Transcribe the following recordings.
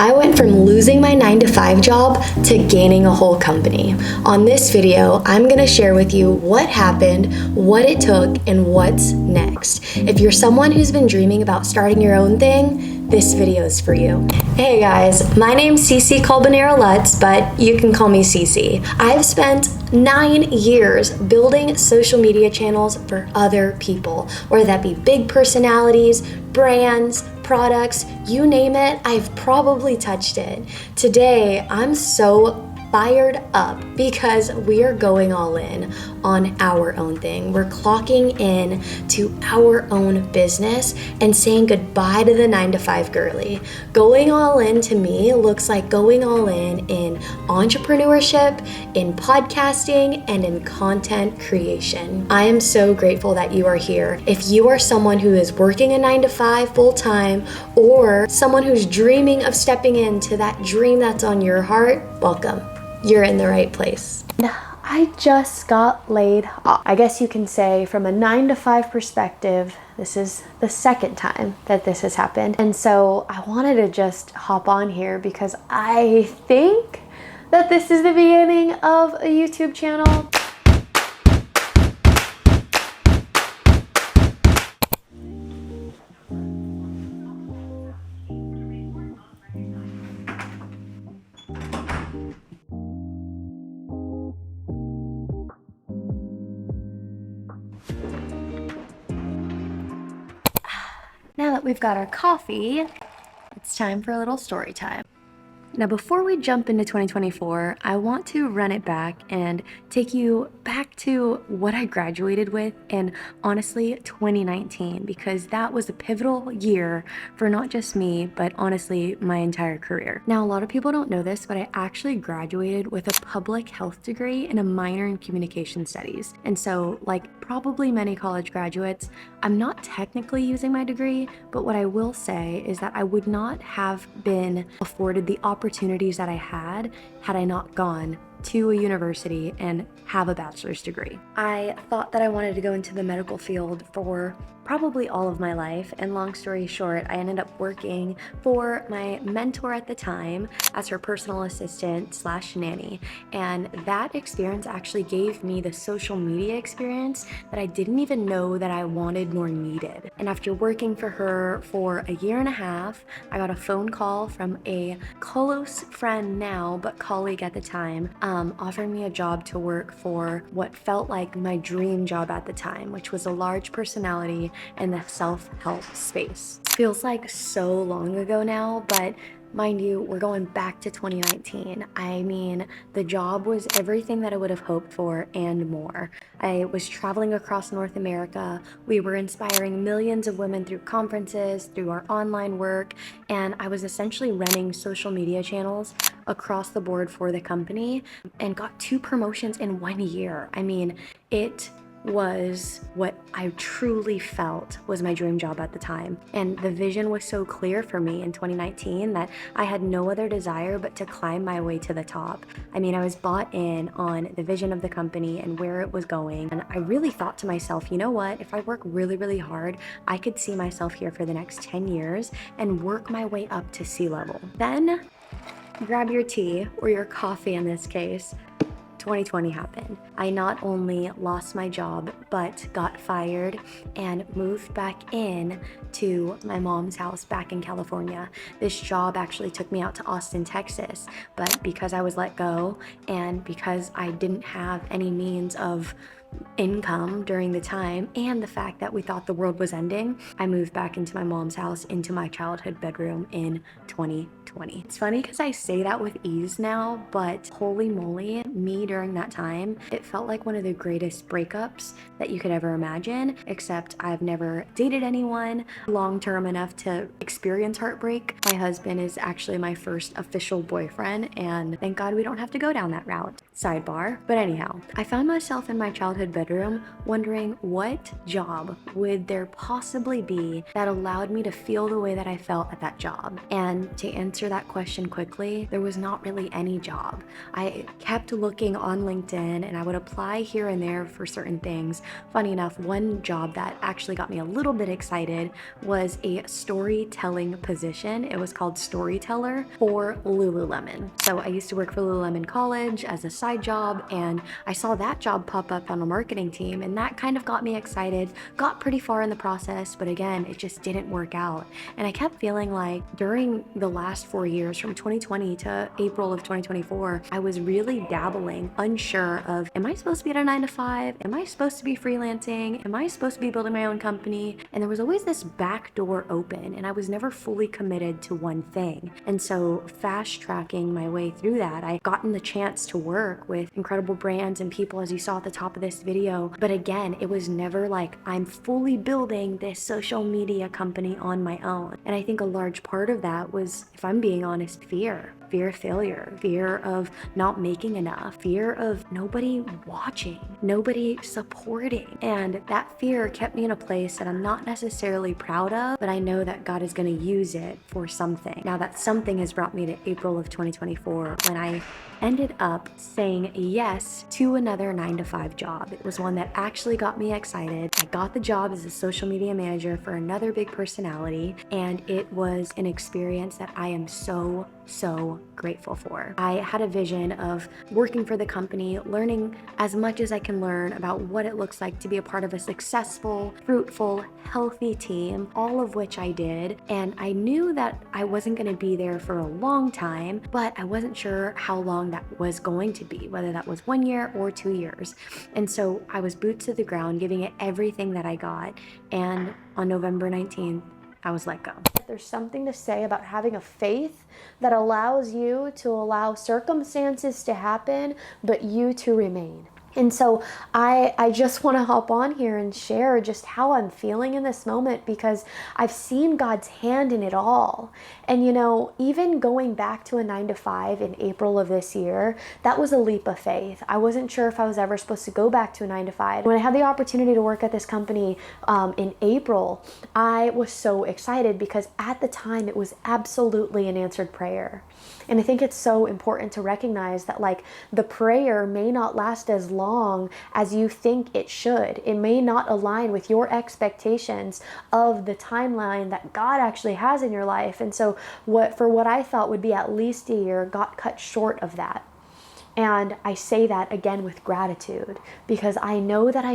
I went from losing my 9-to-5 job to gaining a whole company. On this video, I'm gonna share with you what happened, what it took, and what's next. If you're someone who's been dreaming about starting your own thing, this video is for you. Hey guys, my name's Cece Colbanero Lutz, but you can call me Cece. I've spent 9 years building social media channels for other people, whether that be big personalities, brands, products, you name it, I've probably touched it. Today, I'm so fired up because we are going all in on our own thing. We're clocking in to our own business and saying goodbye to the 9-to-5 girly. Going all in to me looks like going all in entrepreneurship, in podcasting, and in content creation. I am so grateful that you are here. If you are someone who is working a 9-to-5 full-time or someone who's dreaming of stepping into that dream that's on your heart, welcome. You're in the right place. I just got laid off. I guess you can say from a 9-to-5 perspective, this is the second time that this has happened. And so I wanted to just hop on here because I think that this is the beginning of a YouTube channel. Now that we've got our coffee, it's time for a little story time. Now, before we jump into 2024, I want to run it back and take you back to what I graduated with in, honestly, 2019, because that was a pivotal year for not just me, but honestly, my entire career. Now, a lot of people don't know this, but I actually graduated with a public health degree and a minor in communication studies. And so, like probably many college graduates, I'm not technically using my degree, but what I will say is that I would not have been afforded the opportunities that I had I not gone to a university and have a bachelor's degree. I thought that I wanted to go into the medical field for probably all of my life, and long story short, I ended up working for my mentor at the time as her personal assistant / nanny, and that experience actually gave me the social media experience that I didn't even know that I wanted nor needed. And after working for her for a year and a half, I got a phone call from a close friend now, but colleague at the time, offering me a job to work for what felt like my dream job at the time, which was a large personality in the self-help space. Feels like so long ago now, but mind you, we're going back to 2019. I mean, the job was everything that I would have hoped for and more. I was traveling across North America. We were inspiring millions of women through conferences, through our online work, and I was essentially running social media channels across the board for the company and got 2 promotions in 1 year. I mean, it was what I truly felt was my dream job at the time. And the vision was so clear for me in 2019 that I had no other desire but to climb my way to the top. I mean, I was bought in on the vision of the company and where it was going. And I really thought to myself, you know what? If I work really, really hard, I could see myself here for the next 10 years and work my way up to C-level. Then grab your tea, or your coffee in this case. 2020 happened. I not only lost my job, but got fired and moved back in to my mom's house back in California. This job actually took me out to Austin, Texas, but because I was let go and because I didn't have any means of income during the time, and the fact that we thought the world was ending, I moved back into my mom's house, into my childhood bedroom in 2020. It's funny because I say that with ease now, but holy moly, me during that time, it felt like one of the greatest breakups that you could ever imagine, except I've never dated anyone long-term enough to experience heartbreak. My husband is actually my first official boyfriend, and thank God we don't have to go down that route. Sidebar. But anyhow, I found myself in my childhood childhood bedroom wondering what job would there possibly be that allowed me to feel the way that I felt at that job. And to answer that question quickly, there was not really any job. I kept looking on LinkedIn and I would apply here and there for certain things. Funny enough, one job that actually got me a little bit excited was a storytelling position. It was called storyteller for Lululemon. So I used to work for Lululemon College as a side job, and I saw that job pop up on the marketing team, and that kind of got me excited. Got pretty far in the process, but again, it just didn't work out. And I kept feeling like during the last 4 years, from 2020 to April of 2024, I was really dabbling, unsure of, am I supposed to be at a 9 to 5? Am I supposed to be freelancing? Am I supposed to be building my own company? And there was always this back door open, and I was never fully committed to one thing. And so fast tracking my way through that, I gotten the chance to work with incredible brands and people, as you saw at the top of this video. But again, it was never like I'm fully building this social media company on my own. And I think a large part of that was, if I'm being honest, fear of failure, fear of not making enough, fear of nobody watching, nobody supporting. And that fear kept me in a place that I'm not necessarily proud of, but I know that God is going to use it for something. Now that something has brought me to April of 2024, when I ended up saying yes to another 9 to 5 job. It was one that actually got me excited. I got the job as a social media manager for another big personality, and it was an experience that I am so grateful for. I had a vision of working for the company, learning as much as I can learn about what it looks like to be a part of a successful, fruitful, healthy team, all of which I did. And I knew that I wasn't going to be there for a long time, but I wasn't sure how long that was going to be, whether that was 1 year or 2 years. And so I was boots to the ground, giving it everything that I got. And on November 19th, I was let go. There's something to say about having a faith that allows you to allow circumstances to happen, but you to remain. And so I just want to hop on here and share just how I'm feeling in this moment, because I've seen God's hand in it all. And you know, even going back to a 9 to 5 in April of this year, that was a leap of faith. I wasn't sure if I was ever supposed to go back to a 9 to 5. When I had the opportunity to work at this company in April, I was so excited because at the time it was absolutely an answered prayer. And I think it's so important to recognize that, like, the prayer may not last as long as you think it should. It may not align with your expectations of the timeline that God actually has in your life. And so what I thought would be at least a year got cut short of that. And I say that again with gratitude, because I know that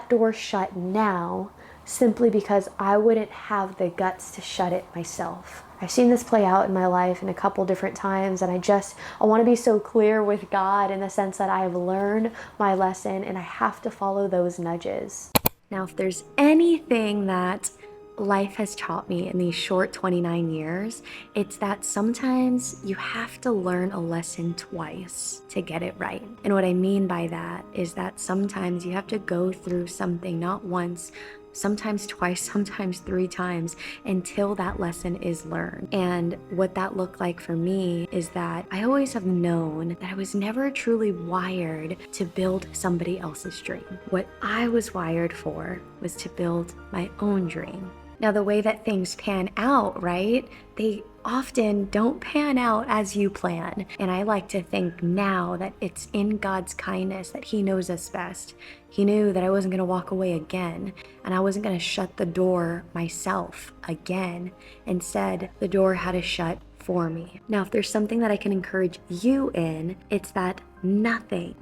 door shut now simply because I wouldn't have the guts to shut it myself. I've seen this play out in my life in a couple different times, and I want to be so clear with God in the sense that I have learned my lesson and I have to follow those nudges. Now, if there's anything that life has taught me in these short 29 years, it's that sometimes you have to learn a lesson twice to get it right. And what I mean by that is that sometimes you have to go through something not once, sometimes twice, sometimes 3 times until that lesson is learned. And what that looked like for me is that I always have known that I was never truly wired to build somebody else's dream. What I was wired for was to build my own dream. Now, the way that things pan out, right? They often don't pan out as you plan. And I like to think now that it's in God's kindness that He knows us best. He knew that I wasn't going to walk away again, and I wasn't going to shut the door myself again. Instead, the door had to shut for me. Now, if there's something that I can encourage you in, it's that nothing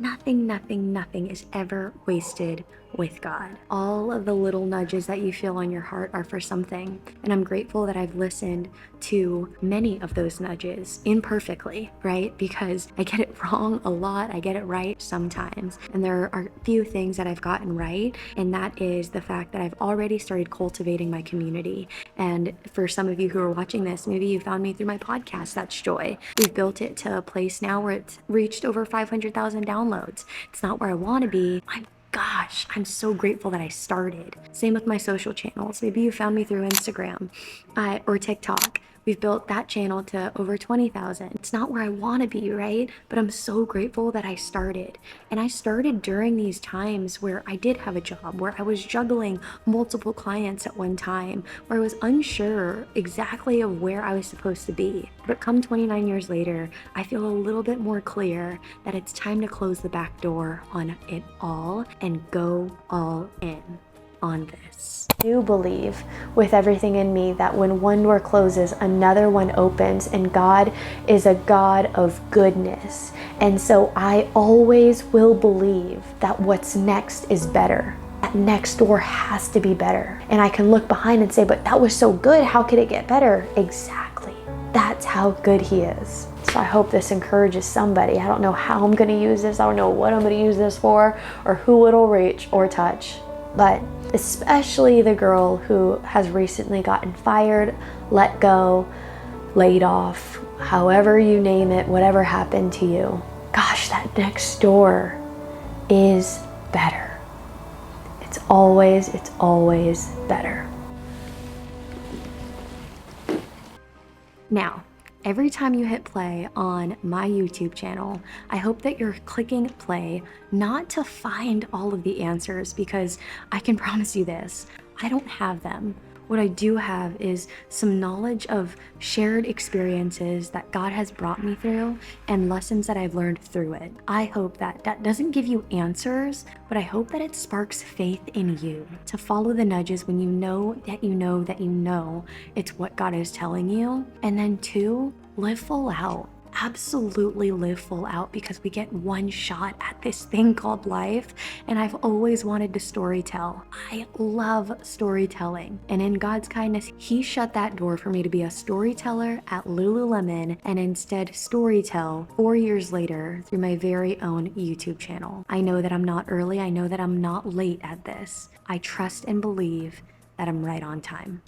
is ever wasted with God. All of the little nudges that you feel on your heart are for something. And I'm grateful that I've listened to many of those nudges imperfectly, right? Because I get it wrong a lot. I get it right sometimes. And there are a few things that I've gotten right. And that is the fact that I've already started cultivating my community. And for some of you who are watching this, maybe you found me through my podcast. That's joy. We've built it to a place now where it's reached over 500,000 downloads. It's not where I want to be. I'm so grateful that I started. Same with my social channels. Maybe you found me through Instagram or TikTok. We've built that channel to over 20,000. It's not where I want to be, right? But I'm so grateful that I started. And I started during these times where I did have a job, where I was juggling multiple clients at one time, where I was unsure exactly of where I was supposed to be. But come 29 years later, I feel a little bit more clear that it's time to close the back door on it all and go all in on this. I do believe with everything in me that when one door closes, another one opens, and God is a God of goodness. And so I always will believe that what's next is better. That next door has to be better. And I can look behind and say, but that was so good, how could it get better? Exactly. That's how good He is. So I hope this encourages somebody. I don't know how I'm gonna use this. I don't know what I'm gonna use this for or who it'll reach or touch. But especially the girl who has recently gotten fired, let go, laid off, however you name it, whatever happened to you. Gosh, that next door is better. It's always better. Now, every time you hit play on my YouTube channel, I hope that you're clicking play not to find all of the answers, because I can promise you this, I don't have them. What I do have is some knowledge of shared experiences that God has brought me through and lessons that I've learned through it. I hope that that doesn't give you answers, but I hope that it sparks faith in you to follow the nudges when you know that you know that you know it's what God is telling you. And then 2, live full out. Absolutely live full out, because we get one shot at this thing called life, and I've always wanted to storytell. I love storytelling, and in God's kindness, He shut that door for me to be a storyteller at Lululemon and instead storytell 4 years later through my very own YouTube channel. I know that I'm not early. I know that I'm not late at this. I trust and believe that I'm right on time.